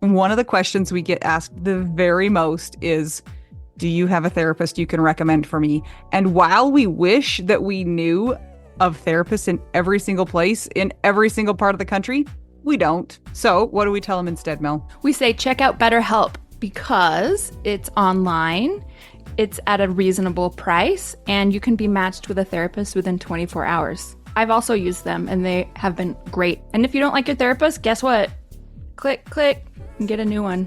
One of the questions we get asked the very most is, do you have a therapist you can recommend for me? And while we wish that we knew of therapists in every single place, in every single part of the country, we don't. So what do we tell them instead, Mel? We say check out BetterHelp because it's online, it's at a reasonable price, and you can be matched with a therapist within 24 hours. I've also used them, and they have been great. And if you don't like your therapist, guess what? Click, click, and get a new one.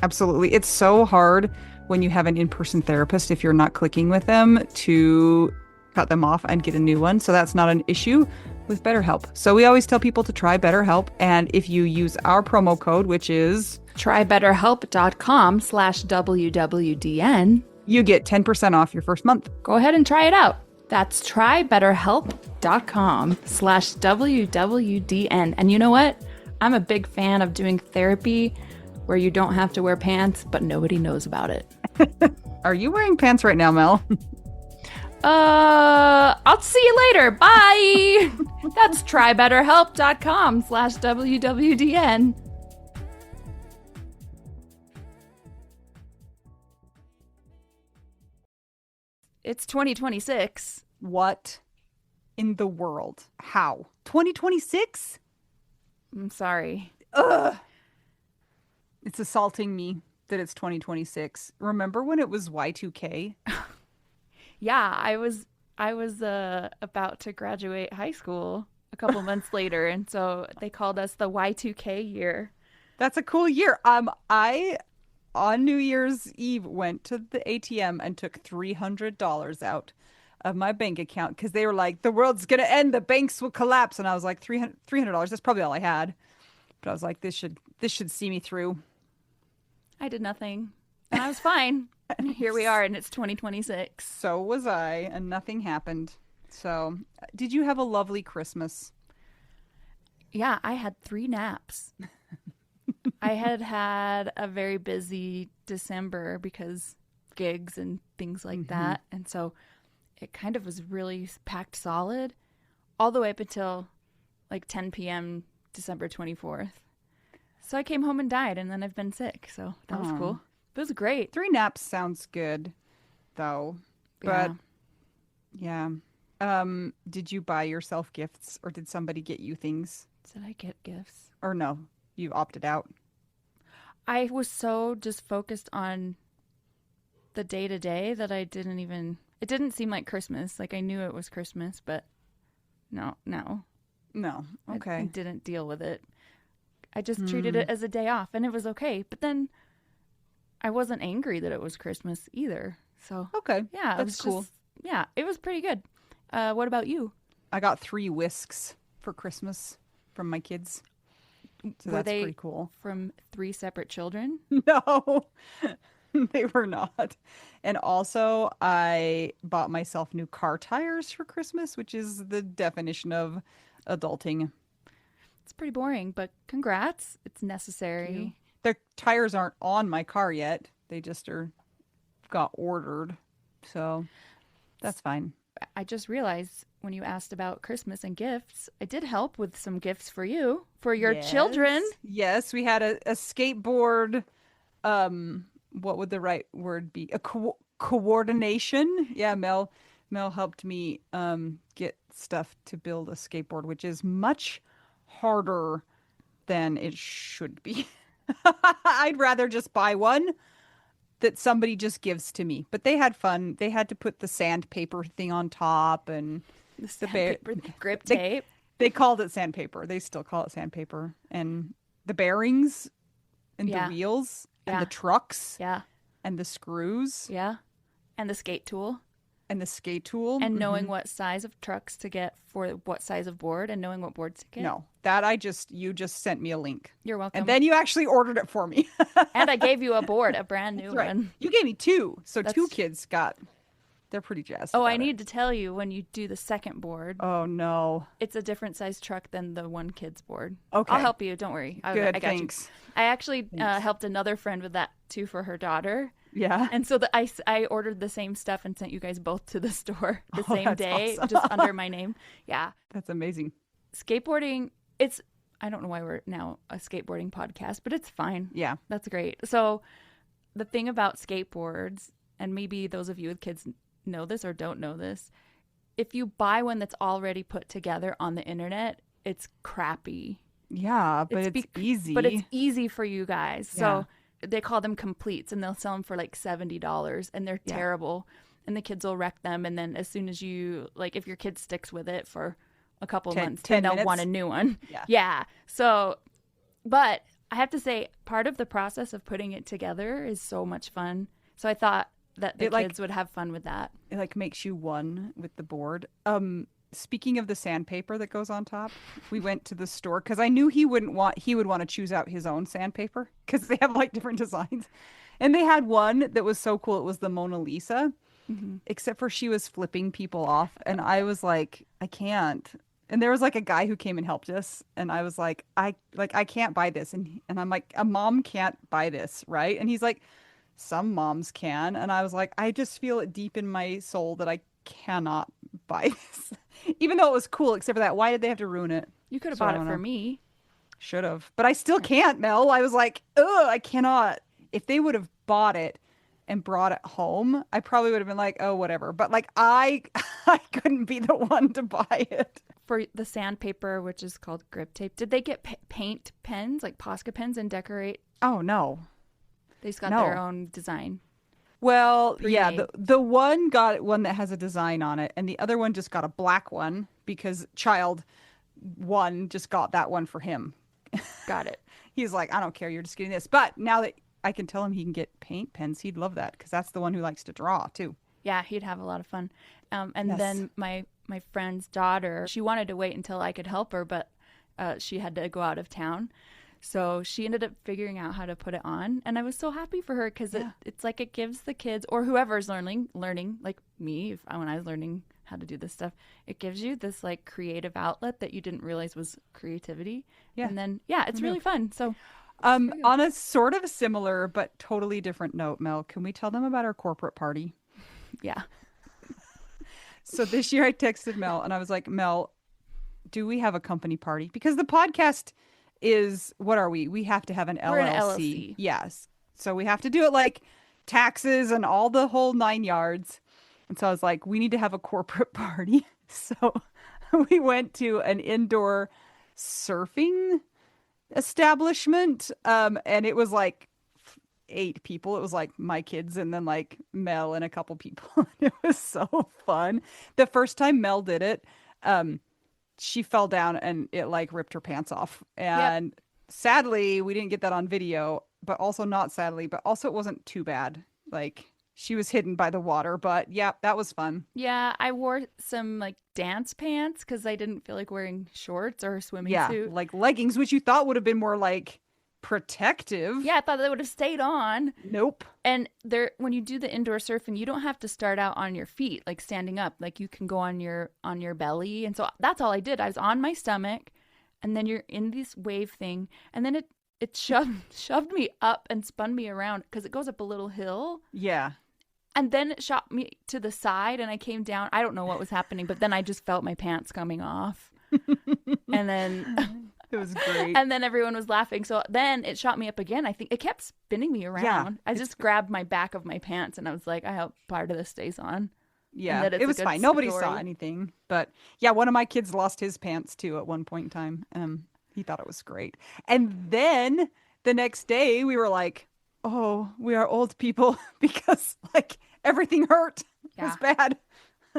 Absolutely. It's so hard when you have an in-person therapist, if you're not clicking with them, to cut them off and get a new one. So that's not an issue with BetterHelp. So we always tell people to try BetterHelp. And if you use our promo code, which is trybetterhelp.com/WWDN, you get 10% off your first month. Go ahead and try it out. That's trybetterhelp.com/WWDN. And you know what? I'm a big fan of doing therapy where you don't have to wear pants, but nobody knows about it. Are you wearing pants right now, Mel? I'll see you later. Bye. That's trybetterhelp.com/WWDN. It's 2026. What in the world? How? 2026? I'm sorry. Ugh. It's assaulting me that it's 2026. Remember when it was Y2K? Yeah, I was about to graduate high school a couple months later, and so they called us the Y2K year. That's a cool year. I on New Year's Eve went to the ATM and took $300 out of my bank account because they were like, the world's gonna end, the banks will collapse, and I was like, $300. That's probably all I had, but I was like, this should see me through. I did nothing, and I was fine. And here we are, and it's 2026. So was I, and nothing happened. So, did you have a lovely Christmas? Yeah, I had 3 naps. I had a very busy December because gigs and things like that. And so it kind of was really packed solid all the way up until like 10 p.m. December 24th. So I came home and died, and then I've been sick. So that was cool. It was great. 3 naps sounds good, though. But, yeah. Did you buy yourself gifts, or did somebody get you things? Did I get gifts? Or no, you opted out? I was so just focused on the day-to-day that I didn't even... It didn't seem like Christmas. Like, I knew it was Christmas, but no. No, okay. I didn't deal with it. I just treated it as a day off, and it was okay. But then I wasn't angry that it was Christmas either. So, okay. Yeah, that's cool. It was pretty good. What about you? I got 3 whisks for Christmas from my kids. So Were that's they pretty cool. From 3 separate children? No, they were not. And also, I bought myself new car tires for Christmas, which is the definition of adulting. It's pretty boring, but congrats. It's necessary. The tires aren't on my car yet. They just got ordered. So that's fine. I just realized when you asked about Christmas and gifts, I did help with some gifts for you, for your children. Yes, we had a skateboard. What would the right word be? A coordination. Yeah, Mel helped me get stuff to build a skateboard, which is much harder than it should be. I'd rather just buy one that somebody just gives to me. But they had fun. They had to put the sandpaper thing on top and the sandpaper, the grip tape. They called it sandpaper. They still call it sandpaper. And the bearings and the wheels and the trucks. Yeah. And the screws. Yeah. And the skate tool. And the skate tool. And knowing what size of trucks to get for what size of board and knowing what boards to get. No, you just sent me a link. You're welcome. And then you actually ordered it for me. And I gave you a board, a brand new one. You gave me 2. So 2 kids they're pretty jazzed. Oh, I need to tell you when you do the second board. Oh, no. It's a different size truck than the one kid's board. Okay. I'll help you. Don't worry. Good, I got thanks. You. I actually helped another friend with that too for her daughter. Yeah. And so I ordered the same stuff and sent you guys both to the store the same day, awesome. just under my name. Yeah. That's amazing. Skateboarding, it's I don't know why we're now a skateboarding podcast, but it's fine. Yeah. That's great. So the thing about skateboards, and maybe those of you with kids know this or don't know this, if you buy one that's already put together on the internet, it's crappy. Yeah, but it's easy. But it's easy for you guys. Yeah. So they call them completes, and they'll sell them for like $70, and they're terrible. And the kids will wreck them. And then as soon as you, like, if your kid sticks with it for a couple months, then they'll want a new one. Yeah. So, but I have to say, part of the process of putting it together is so much fun. So I thought that the kids would have fun with that. It like makes you one with the board. Speaking of the sandpaper that goes on top, we went to the store because I knew he would want to choose out his own sandpaper because they have like different designs. And they had one that was so cool. It was the Mona Lisa, except for she was flipping people off. And I was like, I can't. And there was like a guy who came and helped us. And I was like, I can't buy this. And I'm like, a mom can't buy this, right? And he's like, some moms can. And I was like, I just feel it deep in my soul that I cannot buy this. Even though it was cool, except for that. Why did they have to ruin it? You could have bought it for me. Should have. But I still can't, Mel. I was like, ugh, I cannot. If they would have bought it and brought it home, I probably would have been like, oh, whatever. But like, I couldn't be the one to buy it. For the sandpaper, which is called grip tape, did they get paint pens, like Posca pens, and decorate? Oh, no. They just got their own design. Well, yeah, the one got one that has a design on it, and the other one just got a black one because child one just got that one for him. Got it. He's like, I don't care, you're just getting this. But now that I can tell him he can get paint pens, he'd love that because that's the one who likes to draw too. Yeah, he'd have a lot of fun. Then my friend's daughter, she wanted to wait until I could help her, but she had to go out of town. So she ended up figuring out how to put it on. And I was so happy for her because it's like it gives the kids or whoever's learning like me, when I was learning how to do this stuff, it gives you this like creative outlet that you didn't realize was creativity. Yeah. And then, it's really fun. So on a sort of similar but totally different note, Mel, can we tell them about our corporate party? Yeah. So this year I texted Mel and I was like, Mel, do we have a company party? Because the podcast is, what are we? We have to have an LLC. We're an LLC. Yes. So we have to do it like taxes and all the whole 9 yards. And so I was like, we need to have a corporate party. So we went to an indoor surfing establishment. And it was like 8 people. It was like my kids and then like Mel and a couple people. It was so fun. The first time Mel did it, she fell down and it like ripped her pants off. And sadly, we didn't get that on video, but also not sadly, but also it wasn't too bad. Like she was hidden by the water, but yeah, that was fun. Yeah, I wore some like dance pants because I didn't feel like wearing shorts or a swimming suit. Like leggings, which you thought would have been more like protective. Yeah, I thought they would have stayed on. Nope. And when you do the indoor surfing, you don't have to start out on your feet, like standing up. Like you can go on your belly. And so that's all I did. I was on my stomach, and then you're in this wave thing, and then it shoved me up and spun me around because it goes up a little hill. Yeah. And then it shot me to the side, and I came down. I don't know what was happening, but then I just felt my pants coming off. And then it was great. And then everyone was laughing. So then it shot me up again. I think it kept spinning me around. Yeah, I just grabbed my back of my pants, and I was like, I hope part of this stays on. Yeah, it was fine. Nobody saw anything. But yeah, one of my kids lost his pants too at one point in time. He thought it was great. And then the next day we were like, oh, we are old people because like everything hurt. Yeah. It was bad.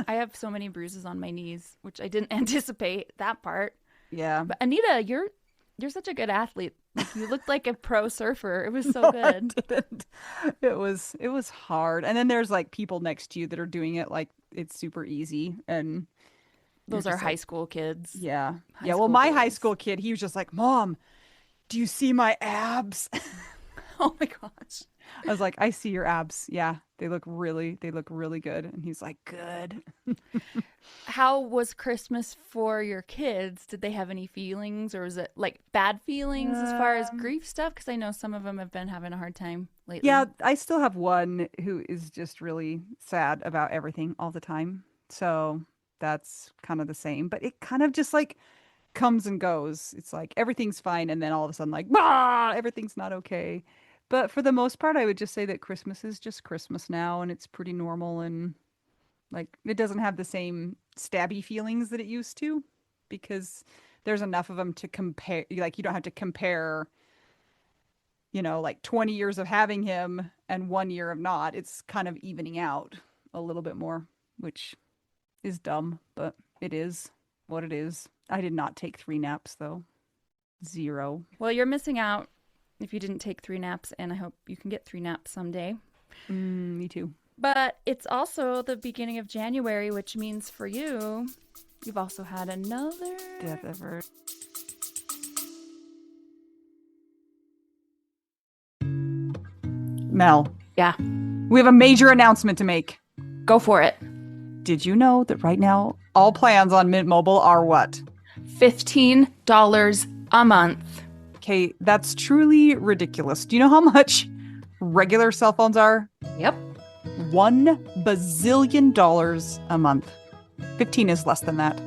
I have so many bruises on my knees, which I didn't anticipate that part. Yeah. But Anita, you're such a good athlete. Like, you looked like a pro surfer. It was so good. I didn't. It was hard. And then there's like people next to you that are doing it like it's super easy. And those are high school kids. Yeah. Yeah. Well, my high school kid, he was just like, Mom, do you see my abs? Oh my gosh. I was like, I see your abs. Yeah. They look really good. And he's like, good. How was Christmas for your kids? Did they have any feelings, or was it like bad feelings as far as grief stuff? Because I know some of them have been having a hard time lately. Yeah, I still have one who is just really sad about everything all the time. So that's kind of the same. But it kind of just like comes and goes. It's like everything's fine, and then all of a sudden, like, bah, everything's not okay. But for the most part, I would just say that Christmas is just Christmas now, and it's pretty normal, and like it doesn't have the same stabby feelings that it used to, because there's enough of them to compare. Like you don't have to compare, like 20 years of having him and 1 year of not. It's kind of evening out a little bit more, which is dumb, but it is what it is. I did not take 3 naps though. Zero. Well, you're missing out if you didn't take 3 naps, and I hope you can get 3 naps someday. Me too. But it's also the beginning of January, which means for you, you've also had another Death ever. Mel, Yeah, we have a major announcement to make. go for it. Did you know that right now all plans on Mint Mobile are what? $15 a month. Okay, that's truly ridiculous. Do you know how much regular cell phones are? Yep. $1 bazillion a month. 15 is less than that.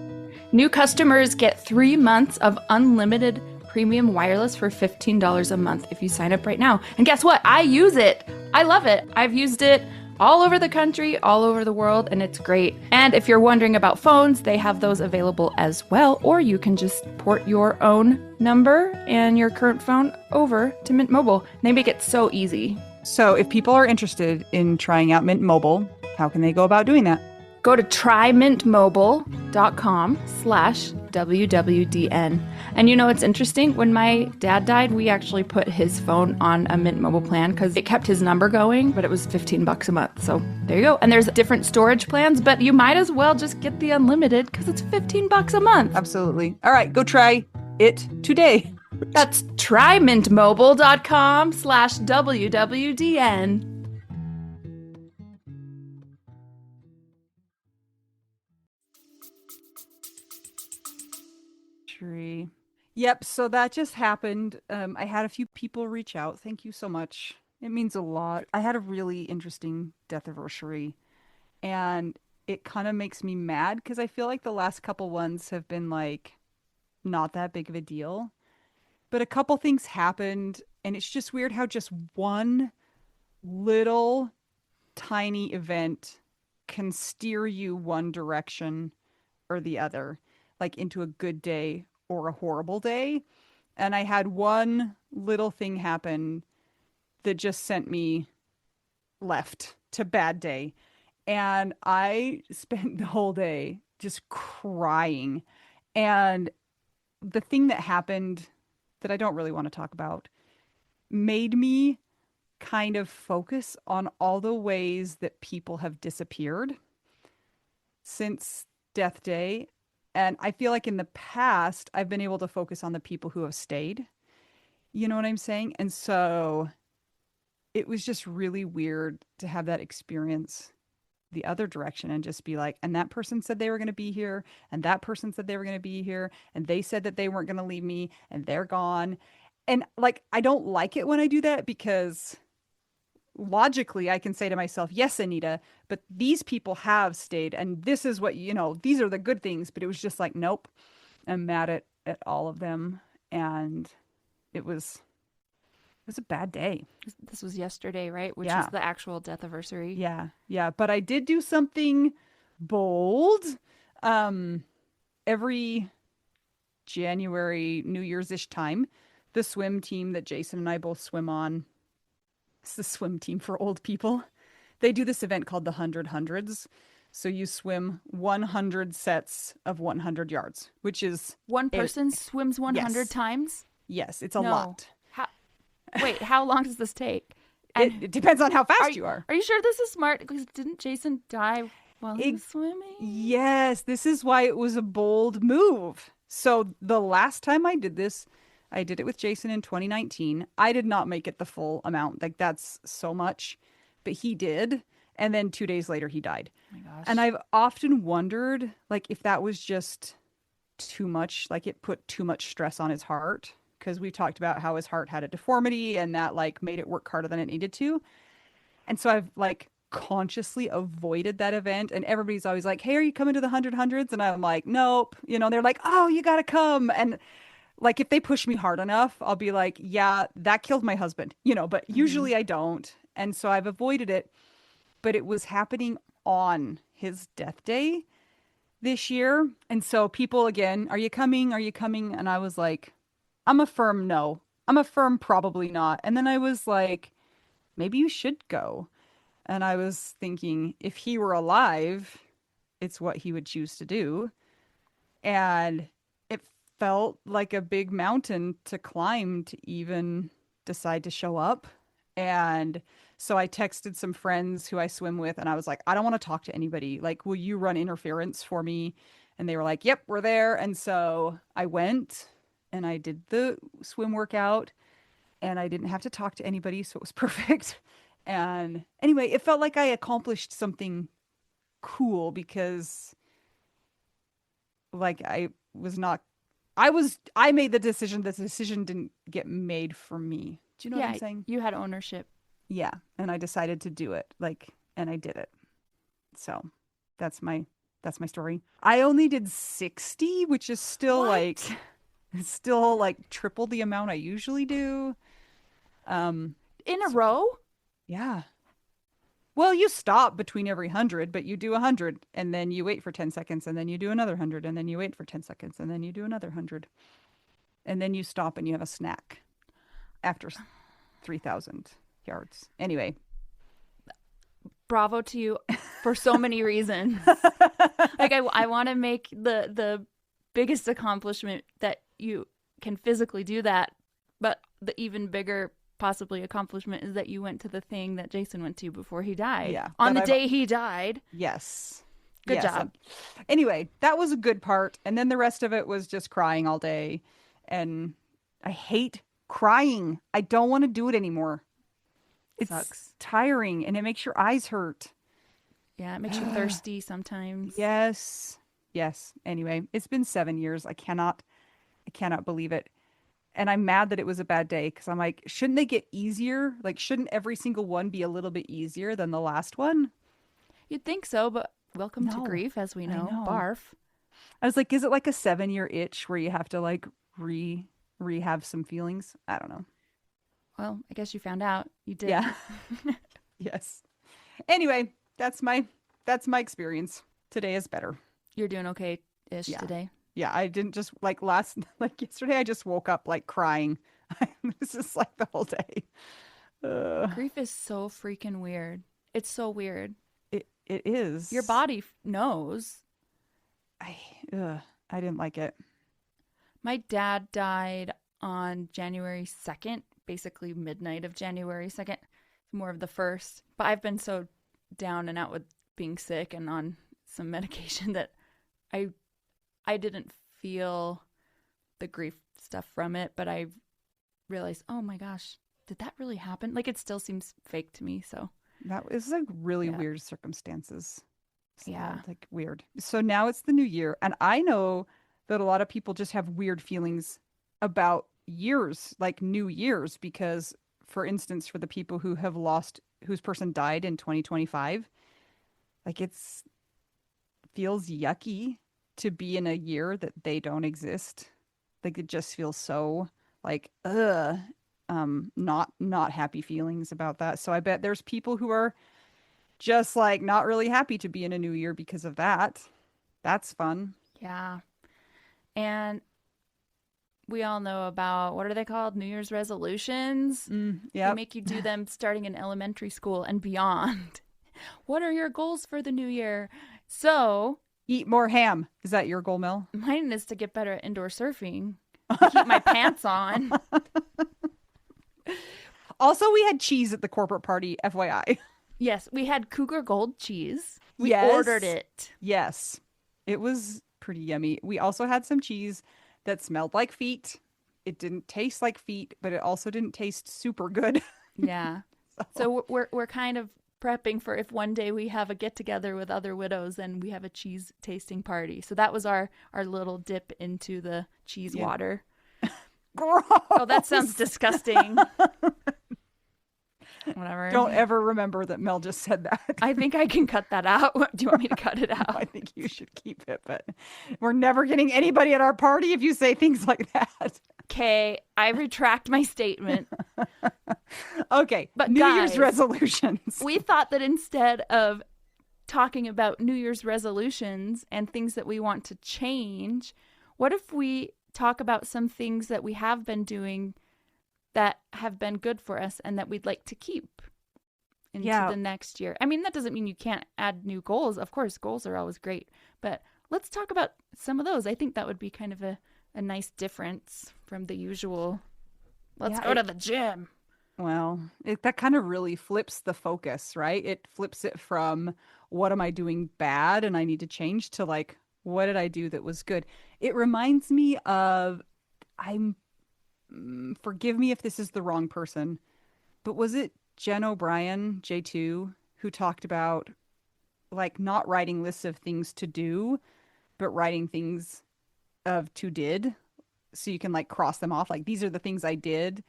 New customers get 3 months of unlimited premium wireless for $15 a month if you sign up right now. And guess what? I use it. I love it. I've used it all over the country, all over the world, and it's great. And if you're wondering about phones, they have those available as well, or you can just port your own number and your current phone over to Mint Mobile. They make it so easy. So if people are interested in trying out Mint Mobile, how can they go about doing that? Go to trymintmobile.com/WWDN. And it's interesting. When my dad died, we actually put his phone on a Mint Mobile plan because it kept his number going, but it was $15 a month. So there you go. And there's different storage plans, but you might as well just get the unlimited because it's $15 a month. Absolutely. All right, go try it today. That's trymintmobile.com/WWDN. Tree. Yep, so that just happened. I had a few people reach out. Thank you so much. It means a lot. I had a really interesting death anniversary, and it kind of makes me mad because I feel like the last couple ones have been like not that big of a deal. But a couple things happened, and it's just weird how just one little tiny event can steer you one direction or the other, like into a good day or a horrible day. And I had one little thing happen that just sent me left to bad day. And I spent the whole day just crying. And the thing that happened that I don't really want to talk about made me kind of focus on all the ways that people have disappeared since Death Day. And I feel like in the past, I've been able to focus on the people who have stayed. You know what I'm saying? And so it was just really weird to have that experience the other direction and just be like, and that person said they were going to be here, and that person said they were going to be here, and they said that they weren't going to leave me, and they're gone. And like, I don't like it when I do that because logically I can say to myself, yes, Anita, but these people have stayed, and this is what, these are the good things. But it was just like, nope, I'm mad at all of them. And it was a bad day. This was yesterday, right? Which Yeah. is the actual death anniversary. Yeah. Yeah. But I did do something bold. Every January, New Year's-ish time, the swim team that Jason and I both swim on, it's the swim team for old people. They do this event called the 100 Hundreds. So you swim 100 sets of 100 yards, which is One person swims 100 Yes. times? yes, it's a No. lot. Wait, how long does this take? It depends on how fast Are you are. Are you sure this is smart? Because didn't Jason die while he It- was swimming? Yes, this is why it was a bold move. So the last time I did this, I did it with Jason in 2019. I did not make it the full amount. Like that's so much, but he did. And then 2 days later, he died. Oh my gosh. And I've often wondered, like, if that was just too much, like it put too much stress on his heart. Because we talked about how his heart had a deformity and that like made it work harder than it needed to. And so I've like consciously avoided that event. And everybody's always like, hey, are you coming to the 100 hundreds? And I'm like, nope. They're like, oh, you got to come. And like, if they push me hard enough, I'll be like, yeah, that killed my husband, but Mm-hmm. usually I don't. And so I've avoided it. But it was happening on his death day this year. And so people again, are you coming? Are you coming? And I was like, I'm a firm no. I'm a firm probably not. And then I was like, maybe you should go. And I was thinking, if he were alive, it's what he would choose to do. And it felt like a big mountain to climb to even decide to show up. And so I texted some friends who I swim with, and I was like, I don't want to talk to anybody. Like, will you run interference for me? And they were like, yep, we're there. And so I went and I did the swim workout, and I didn't have to talk to anybody. So it was perfect. And anyway, it felt like I accomplished something cool because like was not I made the decision. The decision didn't get made for me. Do you know what I'm Yeah, saying? you had ownership. Yeah, and I decided to do it. And I did it. So that's my story. I only did 60, which is still like What? it's still like triple the amount I usually do. In a So row? yeah. Well, you stop between every 100, but you do 100 and then you wait for 10 seconds and then you do another 100 and then you wait for 10 seconds and then you do another 100. And then you stop and you have a snack after 3,000 yards. Anyway. Bravo to you for so many reasons. Like I want to make the biggest accomplishment that you can physically do that, but the even bigger possibly accomplishment is that you went to the thing that Jason went to before he died. Yeah. On the day he died. Yes. Good Yes. job. Anyway, that was a good part. And then the rest of it was just crying all day. And I hate crying. I don't want to do it anymore. It's Sucks. tiring and it makes your eyes hurt. Yeah, it makes you thirsty sometimes. Yes. Yes. Anyway, it's been 7 years. I cannot believe it. And I'm mad that it was a bad day because I'm like, shouldn't they get easier? Like, shouldn't every single one be a little bit easier than the last one? You'd think so, but welcome to No, grief, as we I know. know. Barf. I was like, is it like a 7 year itch where you have to like rehab some feelings? I don't know. Well, I guess you found out. You did. Yeah. Yes. Anyway, that's my experience. Today is better. You're doing okay-ish Yeah. today. Yeah, I didn't just like yesterday I just woke up like crying. This is like the whole day. Uh, Grief is so freaking weird. It's so weird. it is. Your body knows. I I didn't like it. My dad died on January 2nd, basically midnight of January 2nd, more of the first. But I've been so down and out with being sick and on some medication that I I didn't feel the grief stuff from it, but I realized, oh my gosh, did that really happen? Like it still seems fake to me, so That was like really yeah. weird circumstances. So, Yeah. like weird. So now it's the new year, and I know that a lot of people just have weird feelings about years, like New Year's, because, for instance, for the people who have lost, whose person died in 2025, like it's feels yucky to be in a year that they don't exist. Like it just feels so like not happy feelings about that. So I bet there's people who are just like not really happy to be in a new year because of that. That's fun. Yeah. And we all know about what are they called? New Year's resolutions. They Yep. make you do them starting in elementary school and beyond. What are your goals for the new year? So, Eat more ham. Is that your goal, Mel? mine is to get better at indoor surfing and keep my pants on. Also, we had cheese at the corporate party, FYI. Yes, we had Cougar Gold cheese. We Yes. ordered it. Yes. It was pretty yummy. We also had some cheese that smelled like feet. It didn't taste like feet, but it also didn't taste super good. Yeah. So we're kind of prepping for if one day we have a get together with other widows and we have a cheese tasting party. So that was our little dip into the cheese Yeah. water. Gross. Oh, that sounds disgusting. Whatever. Don't ever remember that Mel just said that. I think I can cut that out. Do you want me to cut it No, out? I think you should keep it, but we're never getting anybody at our party if you say things like that. Okay, I retract my statement. Okay, But New Year's guys, resolutions. we thought that instead of talking about New Year's resolutions and things that we want to change, what if we talk about some things that we have been doing that have been good for us and that we'd like to keep into Yeah, the next year? I mean, that doesn't mean you can't add new goals. Of course, goals are always great, but let's talk about some of those. I think that would be kind of a nice difference from the usual. Let's yeah. go to the gym. Well, that kind of really flips the focus, right? It flips it from what am I doing bad and I need to change to like, what did I do that was good? It reminds me of, I'm, forgive me if this is the wrong person, but was it Jen O'Brien, J2, who talked about like not writing lists of things to do, but writing things of to did? So you can like cross them off. Like these are the things I did,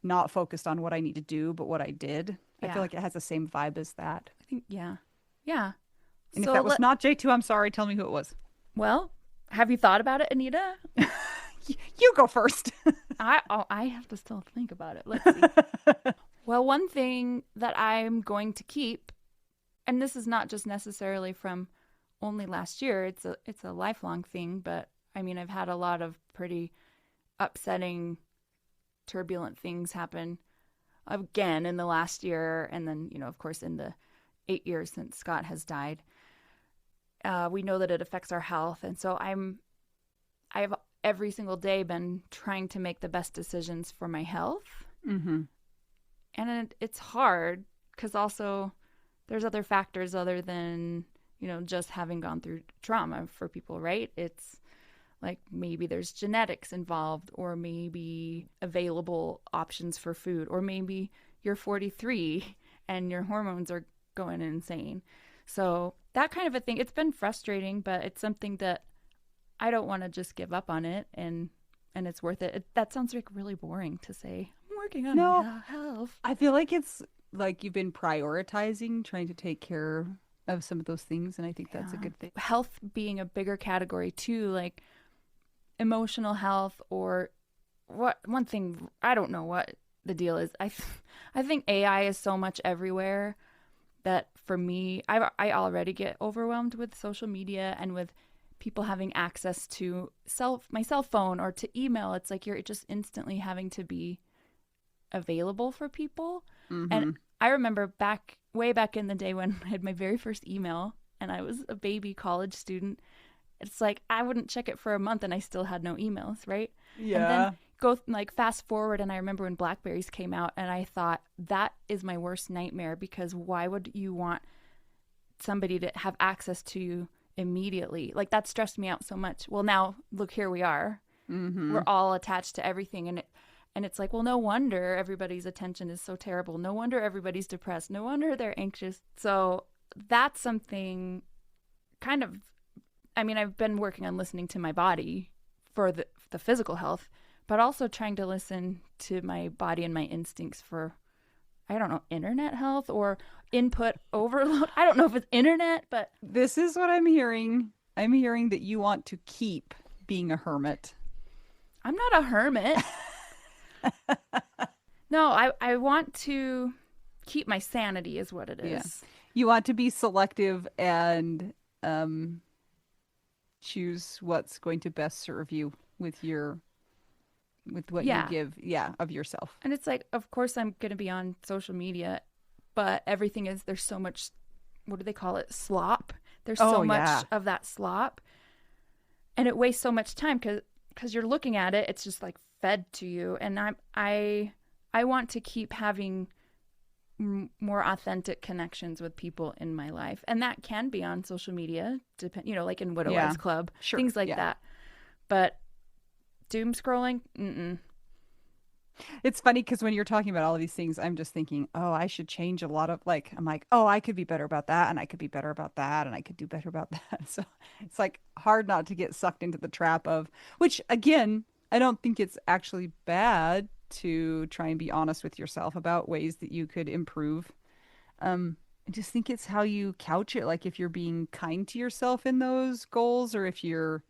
not focused on what I need to do, but what I did. I feel Yeah, like it has the same vibe as that. I think, yeah. Yeah. And if So that was not J2, I'm sorry. Tell me who it was. well, have you thought about it, Anita? You go first. I have to still think about it. Let's see. Well, one thing that I'm going to keep, and this is not just necessarily from only last year, it's a lifelong thing, but I mean, I've had a lot of pretty upsetting, turbulent things happen again in the last year, and then, of course, in the 8 years since Scott has died. We know that it affects our health, and so I've every single day been trying to make the best decisions for my health. Mm-hmm. And it's hard because also there's other factors other than, just having gone through trauma for people, right? It's like maybe there's genetics involved, or maybe available options for food, or maybe you're 43 and your hormones are going insane. So that kind of a thing, it's been frustrating, but it's something that I don't want to just give up on it, and it's worth it. That sounds like really boring to say. I'm working on No, my health. I feel like it's like you've been prioritizing, trying to take care of some of those things. And I think that's a Yeah. good thing. Health being a bigger category too, like emotional health, or what one thing, I don't know what the deal is. I think AI is so much everywhere that for me, I already get overwhelmed with social media and with people having access to my cell phone or to email. It's like you're just instantly having to be available for people. Mm-hmm. And I remember way back in the day when I had my very first email and I was a baby college student. It's like I wouldn't check it for a month and I still had no emails, right? And Yeah. then go like fast forward, and I remember when Blackberries came out, and I thought that is my worst nightmare, because why would you want somebody to have access to you immediately? Like that stressed me out so much. Well, now look, here we are. Mm-hmm. We're all attached to everything, and it's like, well, no wonder everybody's attention is so terrible. No wonder everybody's depressed. No wonder they're anxious. So that's something kind of, I mean, I've been working on listening to my body for the physical health, but also trying to listen to my body and my instincts for, I don't know, internet health or input overload. I don't know if it's internet, but This is what I'm hearing. I'm hearing that you want to keep being a hermit. I'm not a hermit. No, I want to keep my sanity is what it is. Yeah. You want to be selective and choose what's going to best serve you with what you Yeah. give, of yourself. And it's like, of course, I'm going to be on social media, but there's so much, what do they call it? Slop. There's so Oh, much yeah. of that slop. And it wastes so much time because you're looking at it. It's just like fed to you. And I want to keep having more authentic connections with people in my life. And that can be on social media, like in Widow Yeah. Wives Club, Sure. things like Yeah. that. But doom scrolling, mm-mm. It's funny because when you're talking about all of these things, I'm just thinking, oh, I should change a lot of like, I'm like, oh, I could be better about that, and I could be better about that, and I could do better about that. So it's like hard not to get sucked into the trap of, which again, I don't think it's actually bad to try and be honest with yourself about ways that you could improve. I just think it's how you couch it, like if you're being kind to yourself in those goals or if you're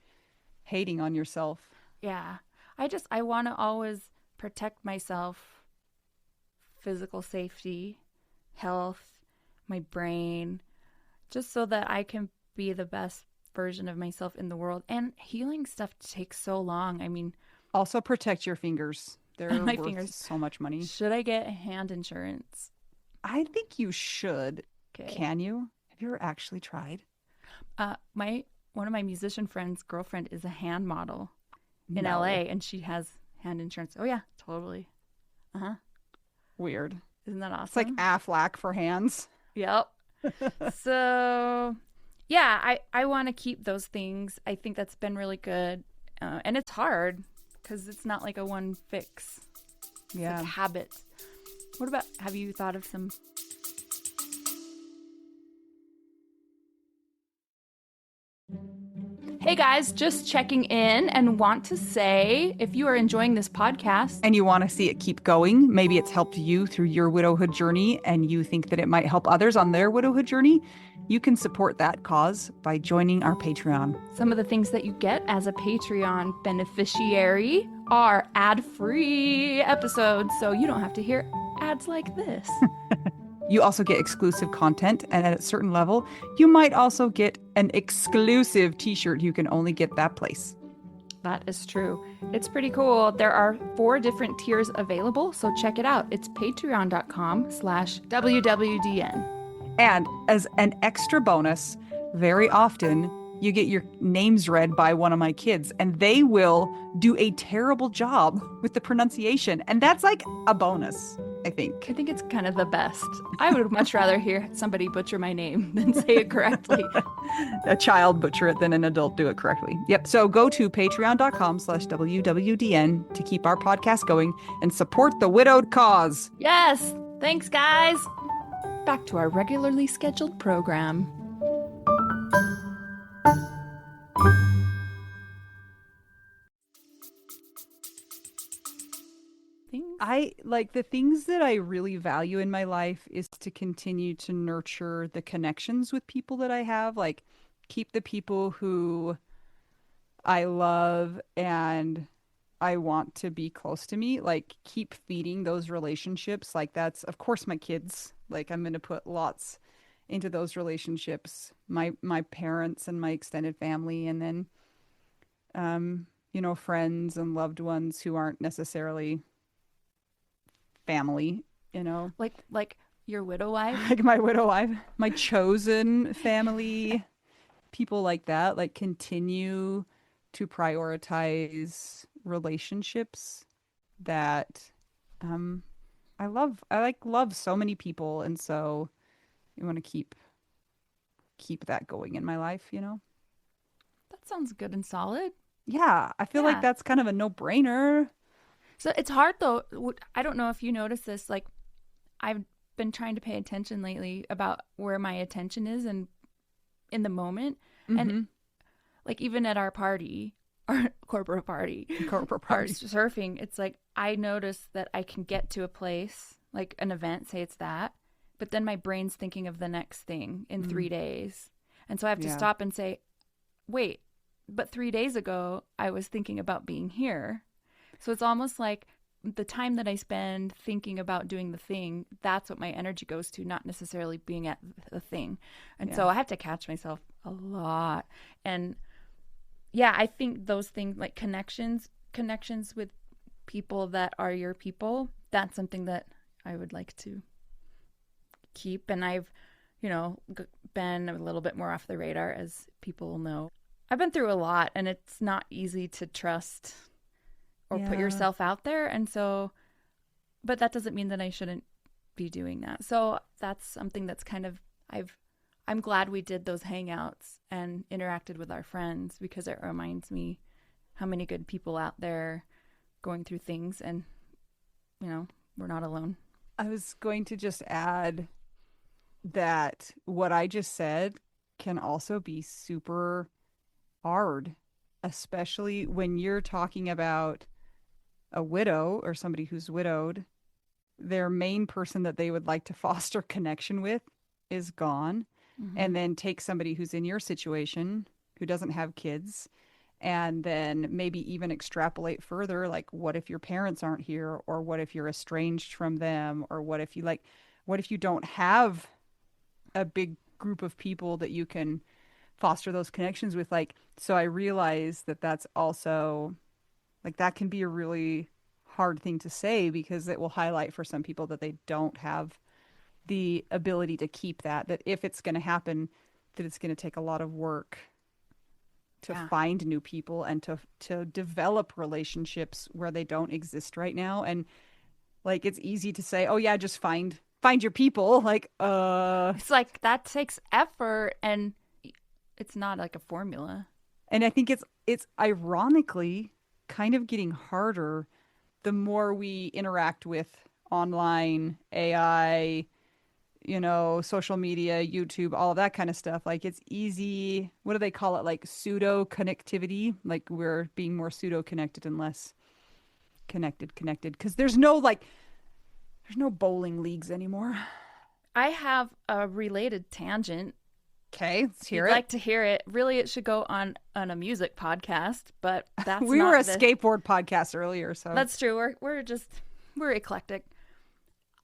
hating on yourself. Yeah. I want to always protect myself, physical safety, health, my brain, just so that I can be the best version of myself in the world. And healing stuff takes so long. I mean, Also protect your fingers. They're my worth fingers. so much money. Should I get hand insurance? I think you should. Okay. Can you? Have you ever actually tried? My one of my musician friends' girlfriend is a hand model in No. LA, and she has hand insurance. Oh yeah, totally. Uh huh. Weird. Isn't that It's like awesome? Aflac for hands. Yep. So yeah, I want to keep those things. I think that's been really good, and it's hard because it's not like a one fix. It's like Yeah. habits. What about? Have you thought of some? Hey guys, just checking in and want to say if you are enjoying this podcast, And you want to see it keep going, maybe it's helped you through your widowhood journey and you think that it might help others on their widowhood journey, you can support that cause by joining our Patreon. some of the things that you get as a Patreon beneficiary are ad free episodes, so you don't have to hear ads like this. You also get exclusive content, and at a certain level, you might also get an exclusive t-shirt you can only get that place. That is true. It's pretty cool. There are 4 different tiers available, so check it out. It's patreon.com/WWDN. And as an extra bonus, very often you get your names read by one of my kids, and they will do a terrible job with the pronunciation. And that's like a bonus, I think. I think it's kind of the best. I would much rather hear somebody butcher my name than say it correctly. A child butcher it than an adult do it correctly. Yep. So go to patreon.com/WWDN to keep our podcast going and support the widowed cause. Yes! Thanks, guys! Back to our regularly scheduled program. Things. I like the things that I really value in my life is to continue to nurture the connections with people that I have, like keep the people who I love and I want to be close to me, like keep feeding those relationships. Like that's of course my kids. Like I'm going to put lots into those relationships. My parents and my extended family and then friends and loved ones who aren't necessarily family, you know, Like your widow wife? like my widow wife, my chosen family, people like that, like continue to prioritize relationships that um I love. I like love so many people, and so you want to keep that going in my life, you know? That sounds good and solid. Yeah, I feel like Yeah. that's kind of a no-brainer. So it's hard though. I don't know if you notice this. Like, I've been trying to pay attention lately about where my attention is and in the moment. And Mm-hmm. like, even at our party, our corporate party, Corporate our party. surfing, it's like I notice that I can get to a place, like an event, say it's that, but then my brain's thinking of the next thing in Mm. 3 days. And so I have to Yeah. stop and say, wait, but 3 days ago, I was thinking about being here. So it's almost like the time that I spend thinking about doing the thing, that's what my energy goes to, not necessarily being at the thing. And Yeah. so I have to catch myself a lot. And yeah, I think those things like connections with people that are your people, that's something that I would like to keep. And I've, been a little bit more off the radar, as people know. I've been through a lot, and it's not easy to trust or put Yeah. yourself out there. And so, but that doesn't mean that I shouldn't be doing that. So that's something that's kind of, I'm glad we did those hangouts and interacted with our friends, because it reminds me how many good people out there going through things, and, we're not alone. I was going to just add that what I just said can also be super hard, especially when you're talking about a widow or somebody who's widowed, their main person that they would like to foster connection with is gone. Mm-hmm. And then take somebody who's in your situation who doesn't have kids, and then maybe even extrapolate further, like what if your parents aren't here, or what if you're estranged from them, or what if you don't have a big group of people that you can foster those connections with. Like, so I realize that that's also like that can be a really hard thing to say, because it will highlight for some people that they don't have the ability to keep that if it's going to happen, that it's going to take a lot of work to Yeah. find new people and to develop relationships where they don't exist right now. And like it's easy to say, oh yeah, just find your people. Like It's like that takes effort, and it's not like a formula. and I think it's ironically kind of getting harder the more we interact with online AI, social media, YouTube, all of that kind of stuff. Like it's easy. What do they call it? Like pseudo connectivity. Like we're being more pseudo connected and less connected. Because there's no bowling leagues anymore. I have a related tangent. Okay, let's If hear you'd it. like to hear it, really, it should go on a music podcast, but that's We were a not the. skateboard podcast earlier, so That's true. We're eclectic.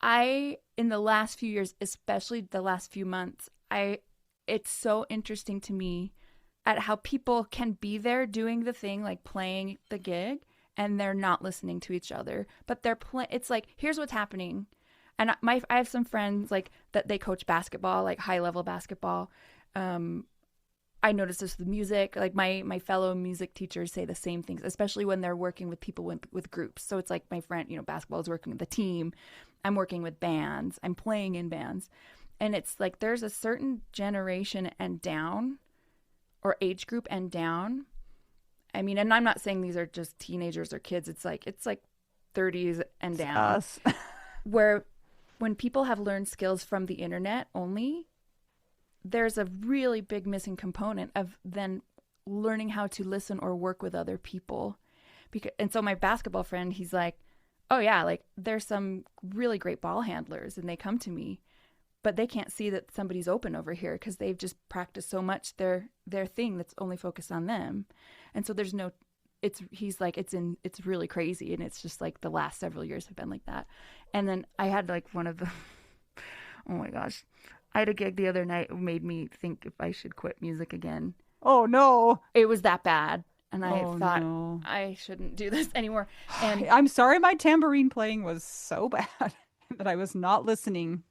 I in the last few years, especially the last few months, I it's so interesting to me at how people can be there doing the thing, like playing the gig, and they're not listening to each other, but it's like, here's what's happening. And I have some friends like that, they coach basketball, like high level basketball. um I notice this with music. Like my fellow music teachers say the same things, especially when they're working with people with groups. So it's like my friend, basketball is working with the team. I'm working with bands. I'm playing in bands. And it's like there's a certain generation and down, or age group and down. I mean, and I'm not saying these are just teenagers or kids. It's like 30s and it's down, us. where when people have learned skills from the internet only, there's a really big missing component of then learning how to listen or work with other people. And so my basketball friend, he's like, oh yeah, like there's some really great ball handlers and they come to me, but they can't see that somebody's open over here because they've just practiced so much their thing that's only focused on them. And so there's no, he's like, it's really crazy. And it's just like the last several years have been like that. And then I had like one of the, oh my gosh, I had a gig the other night that made me think if I should quit music again. Oh no. It was that bad. And I Oh thought no. I shouldn't do this anymore. And I'm sorry my tambourine playing was so bad that I was not listening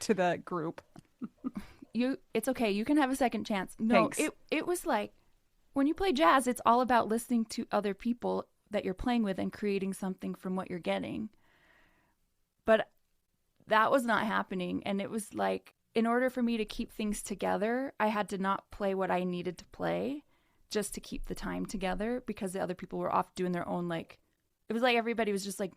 to the group. it's okay. You can have a second chance. No, Thanks. it was like when you play jazz, it's all about listening to other people that you're playing with and creating something from what you're getting. But that was not happening. And it was like, in order for me to keep things together, I had to not play what I needed to play just to keep the time together, because the other people were off doing their own, like, it was like everybody was just like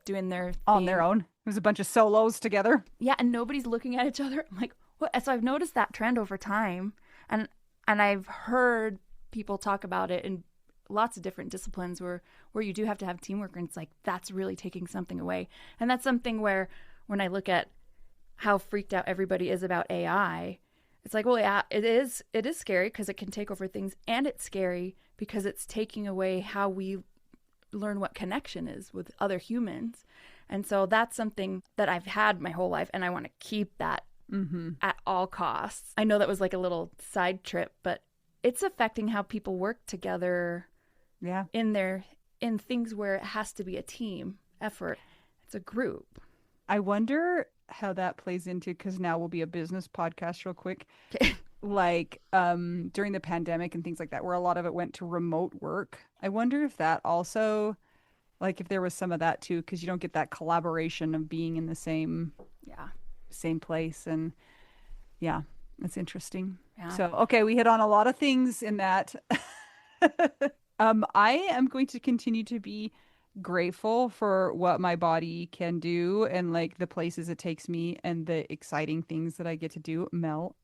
doing their On thing. their own. It was a bunch of solos together. Yeah, and nobody's looking at each other. I'm like, what? So I've noticed that trend over time, and I've heard people talk about it in lots of different disciplines where you do have to have teamwork, and it's like that's really taking something away. And that's something where when I look at how freaked out everybody is about AI, it's like, well, yeah, it is scary because it can take over things, and it's scary because it's taking away how we learn what connection is with other humans. And so that's something that I've had my whole life, and I want to keep that at all costs. I know that was like a little side trip, but it's affecting how people work together. Yeah. In things where it has to be a team effort. It's a group. I wonder how that plays into, because now we'll be a business podcast real quick. Like during the pandemic and things like that, where a lot of it went to remote work. I wonder if that also, like if there was some of that too, because you don't get that collaboration of being in the same Yeah. place. And yeah, it's interesting. Yeah. So, okay, we hit on a lot of things in that. I am going to continue to be grateful for what my body can do, and like the places it takes me and the exciting things that I get to do. Mel,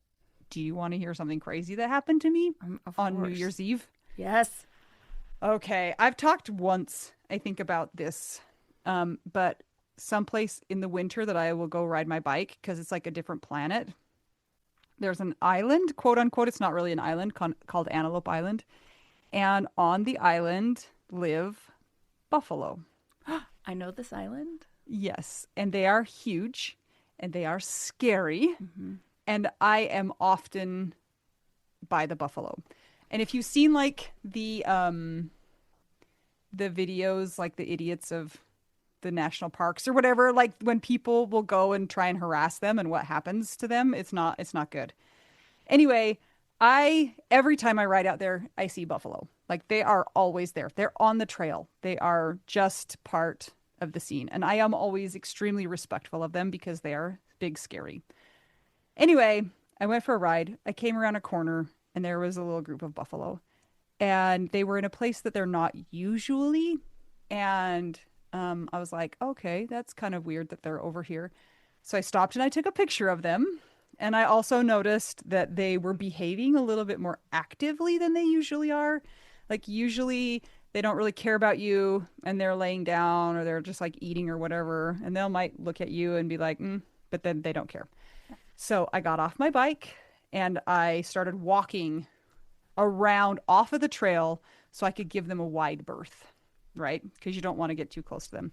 do you want to hear something crazy that happened to me Of on New course. Year's Eve? Yes. Okay, I've talked once I think about this. But someplace in the winter that I will go ride my bike because it's like a different planet. There's an island, quote unquote. It's not really an island called Antelope Island. And on the island live buffalo. I know this island. Yes. And they are huge and they are scary. Mm-hmm. And I am often by the buffalo. And if you've seen like the videos, like the idiots of the national parks or whatever, like when people will go and try and harass them and what happens to them, it's not good. Anyway, I every time I ride out there, I see buffalo. Like they are always there. They're on the trail. They are just part of the scene. And I am always extremely respectful of them because they are big, scary. Anyway, I went for a ride. I came around a corner and there was a little group of buffalo. And they were in a place that they're not usually. And I was like, okay, that's kind of weird that they're over here. So I stopped and I took a picture of them. And I also noticed that they were behaving a little bit more actively than they usually are. Like, usually they don't really care about you and they're laying down or they're just like eating or whatever. And they'll might look at you and be like, but then they don't care. So I got off my bike and I started walking around off of the trail so I could give them a wide berth, right? Because you don't want to get too close to them.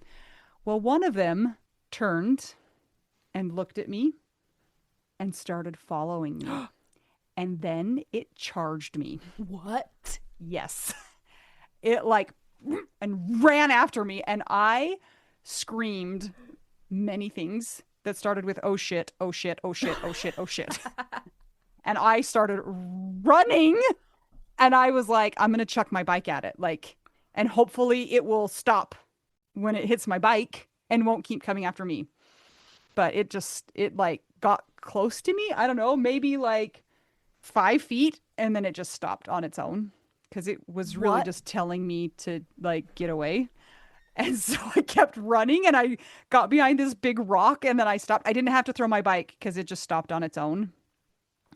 Well, one of them turned and looked at me and started following me. And then it charged me. What? Yes. It like and ran after me and I screamed many things that started with oh shit, oh shit, oh shit, oh shit, oh shit. And I started running and I was like, I'm going to chuck my bike at it. Like, and hopefully it will stop when it hits my bike and won't keep coming after me. But it like got close to me. I don't know, maybe like 5 feet. And then it just stopped on its own because it was really just telling me to like get away. And so I kept running and I got behind this big rock and then I stopped. I didn't have to throw my bike because it just stopped on its own.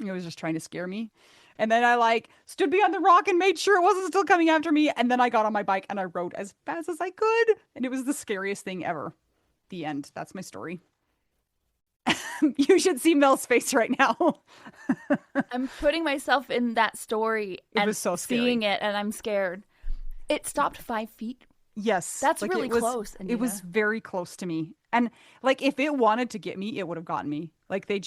It was just trying to scare me. And then I like stood behind the rock and made sure it wasn't still coming after me. And then I got on my bike and I rode as fast as I could. And it was the scariest thing ever. The end. That's my story. You should see Mel's face right now. I'm putting myself in that story and was so scary. Seeing it and I'm scared. It stopped 5 feet. Yes. That's like really close, Anita. It was very close to me. And like if it wanted to get me, it would have gotten me. Like they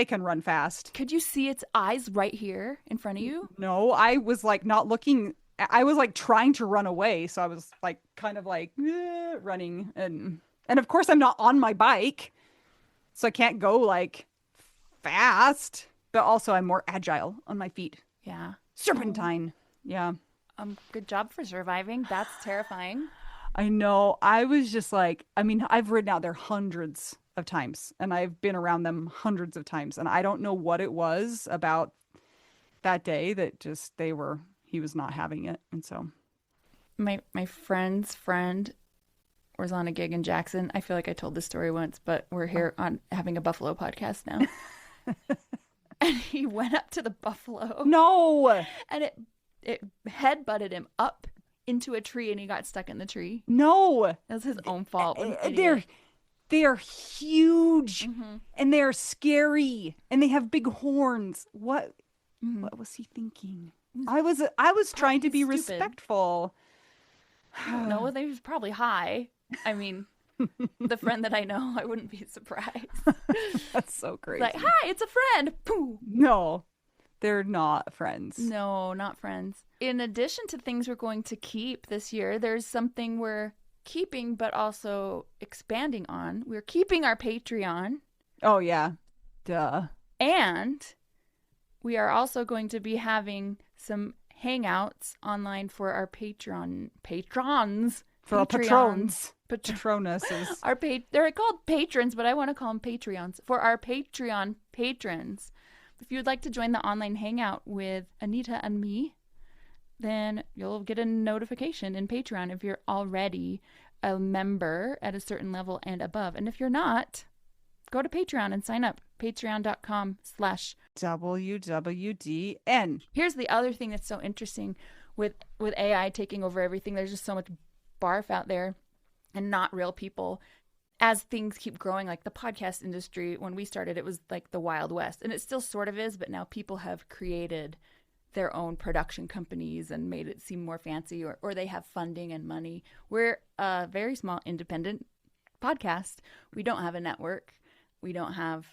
can run fast. Could you see its eyes right here in front of you? No, I was like not looking. I was like trying to run away. So I was like kind of like running. And of course I'm not on my bike. So I can't go like fast. But also I'm more agile on my feet. Yeah. Serpentine. Yeah. Good job for surviving. That's terrifying. I know. I was just like, I mean, I've ridden out there hundreds of times and I've been around them hundreds of times. And I don't know what it was about that day that just he was not having it. And so my friend's friend was on a gig in Jackson. I feel like I told this story once, but we're here on having a buffalo podcast now. And he went up to the buffalo. No. And it head-butted him up into a tree and he got stuck in the tree. No. That's his own fault. They're huge Mm-hmm. and they're scary and they have big horns. What was he thinking? I was trying to be stupid. Respectful. No, they was probably high. I mean, the friend that I know, I wouldn't be surprised. That's so crazy. Like, hi, it's a friend. Pooh. No. They're not friends. No, not friends. In addition to things we're going to keep this year, there's something we're keeping but also expanding on. We're keeping our Patreon. Oh, yeah. Duh. And we are also going to be having some hangouts online for our patrons. For our patrons. Patronesses. They're called patrons, but I want to call them Patreons. For our Patreon patrons. If you would like to join the online hangout with Anita and me, then you'll get a notification in Patreon if you're already a member at a certain level and above. And if you're not, go to Patreon and sign up. Patreon.com/WWDN. Here's the other thing that's so interesting with AI taking over everything. There's just so much barf out there and not real people. As things keep growing, like the podcast industry, when we started, it was like the Wild West, and it still sort of is, but now people have created their own production companies and made it seem more fancy, or they have funding and money. We're a very small independent podcast. We don't have a network. We don't have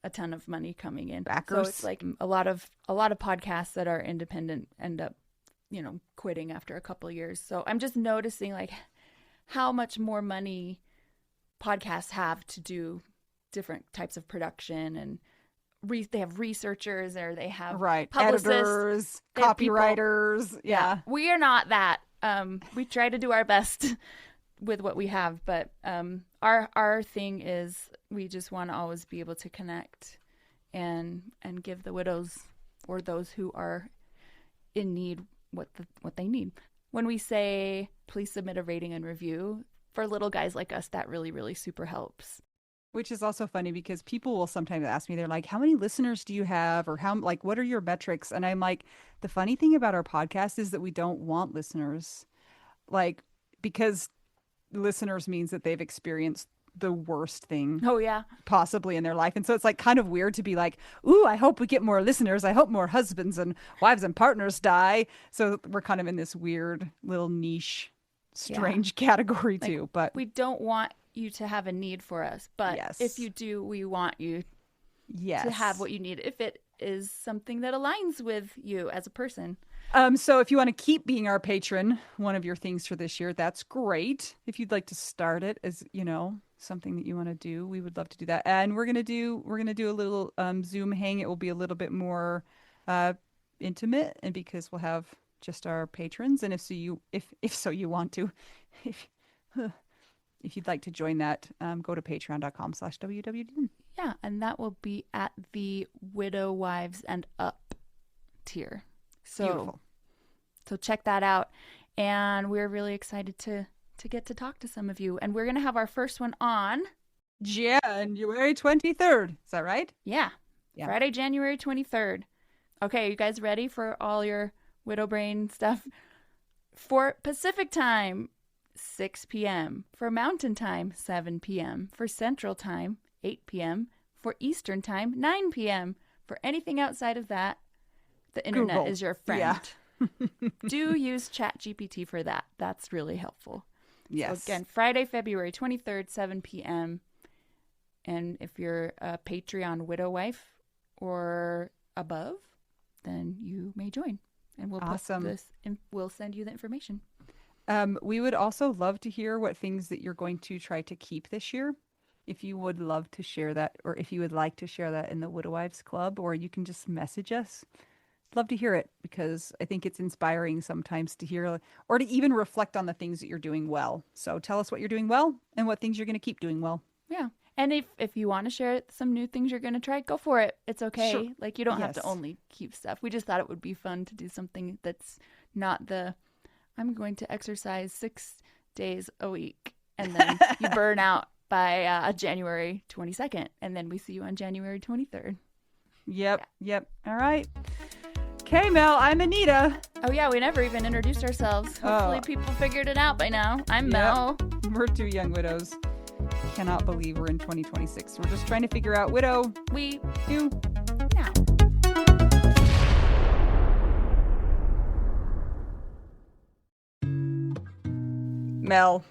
a ton of money coming in. Backers. So it's like a lot of podcasts that are independent end up, quitting after a couple of years. So I'm just noticing like how much more money podcasts have to do different types of production, and they have researchers, or they have publicists, editors, copywriters. Yeah. We are not that. We try to do our best with what we have, but our thing is we just want to always be able to connect and give the widows or those who are in need what they need. When we say please submit a rating and review, for little guys like us, that really, really super helps. Which is also funny because people will sometimes ask me, they're like, how many listeners do you have? Or what are your metrics? And I'm like, the funny thing about our podcast is that we don't want listeners. Like, because listeners means that they've experienced the worst thing possibly in their life. And so it's like kind of weird to be like, ooh, I hope we get more listeners. I hope more husbands and wives and partners die. So we're kind of in this weird little niche, strange category too. But we don't want you to have a need for us, but if you do, we want you to have what you need if it is something that aligns with you as a person. So if you want to keep being our patron, one of your things for this year, that's great. If you'd like to start it as, something that you want to do, we would love to do that. And we're gonna do a little Zoom hang. It will be a little bit more intimate, and because we'll have just our patrons. And if you want to, if you'd like to join that, go to patreon.com/WWDN. Yeah, and that will be at the Widow, Wives, and Up tier. So, beautiful. So check that out. And we're really excited to get to talk to some of you. And we're going to have our first one on January 23rd. Is that right? Yeah. Friday, January 23rd. Okay, you guys ready for all your Widow Brain stuff? For Pacific time, 6 p.m. For Mountain Time, 7 p.m. For Central Time, 8 p.m. For Eastern Time, 9 p.m. For anything outside of that, the internet Google is your friend. Yeah. Do use ChatGPT for that. That's really helpful. Yes. So again, Friday, February 23rd, 7 p.m. And if you're a Patreon widow wife or above, then you may join. And we'll post this and we'll send you the information. We would also love to hear what things that you're going to try to keep this year. If you would love to share that, or if you would like to share that in the Widow Wives Club, or you can just message us. Love to hear it, because I think it's inspiring sometimes to hear, or to even reflect on the things that you're doing well. So tell us what you're doing well and what things you're going to keep doing well. Yeah. And if you want to share some new things you're going to try, go for it. It's okay. Sure. Like, you don't have to only keep stuff. We just thought it would be fun to do something that's not I'm going to exercise 6 days a week, and then you burn out by January 22nd, and then we see you on January 23rd. Yep. All right. Okay, Mel, I'm Anita. Oh, yeah, we never even introduced ourselves. Hopefully people figured it out by now. I'm Mel. We're two young widows. Cannot believe we're in 2026. We're just trying to figure out widow. We do now. Mel,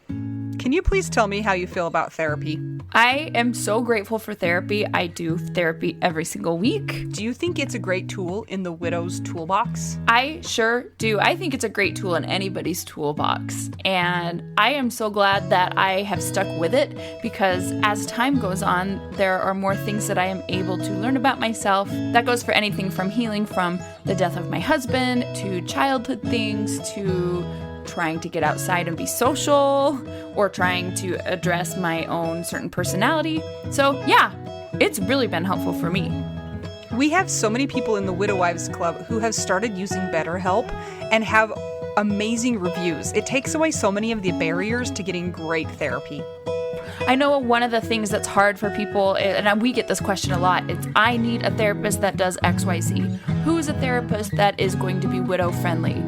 can you please tell me how you feel about therapy? I am so grateful for therapy. I do therapy every single week. Do you think it's a great tool in the widow's toolbox? I sure do. I think it's a great tool in anybody's toolbox. And I am so glad that I have stuck with it, because as time goes on, there are more things that I am able to learn about myself. That goes for anything from healing from the death of my husband, to childhood things, to trying to get outside and be social, or trying to address my own certain personality. So yeah, it's really been helpful for me. We have so many people in the Widow Wives Club who have started using BetterHelp and have amazing reviews. It takes away so many of the barriers to getting great therapy. I know one of the things that's hard for people, and we get this question a lot, is I need a therapist that does XYZ. Who is a therapist that is going to be widow friendly?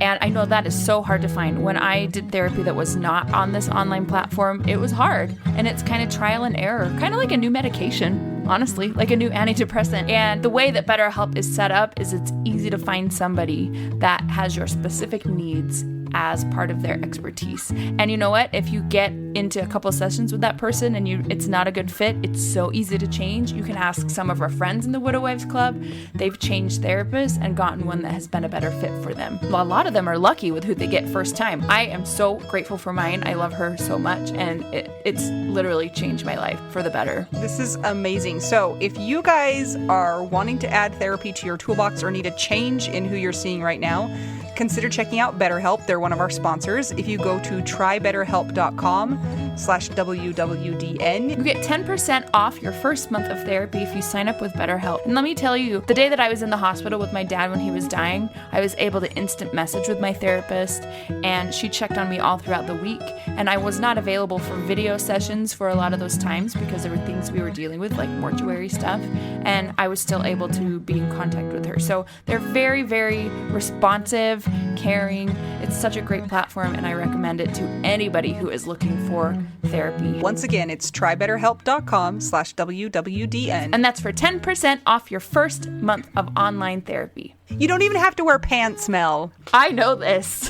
And I know that is so hard to find. When I did therapy that was not on this online platform, it was hard. And it's kind of trial and error, kind of like a new medication, honestly, like a new antidepressant. And the way that BetterHelp is set up is it's easy to find somebody that has your specific needs as part of their expertise. And you know what? If you get into a couple of sessions with that person and it's not a good fit, it's so easy to change. You can ask some of our friends in the Widow Wives Club. They've changed therapists and gotten one that has been a better fit for them. Well, a lot of them are lucky with who they get first time. I am so grateful for mine. I love her so much, and it's literally changed my life for the better. This is amazing. So if you guys are wanting to add therapy to your toolbox or need a change in who you're seeing right now, consider checking out BetterHelp. They're one of our sponsors. If you go to trybetterhelp.com/WWDN, you get 10% off your first month of therapy if you sign up with BetterHelp. And let me tell you, the day that I was in the hospital with my dad when he was dying, I was able to instant message with my therapist, and she checked on me all throughout the week. And I was not available for video sessions for a lot of those times because there were things we were dealing with, like mortuary stuff, and I was still able to be in contact with her. So they're very, very responsive, caring. It's such a great platform, and I recommend it to anybody who is looking for therapy. Once again, it's trybetterhelp.com/WWDN. And that's for 10% off your first month of online therapy. You don't even have to wear pants, Mel. I know this.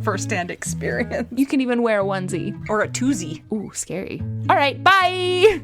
First-hand experience. You can even wear a onesie. Or a twosie. Ooh, scary. All right, bye!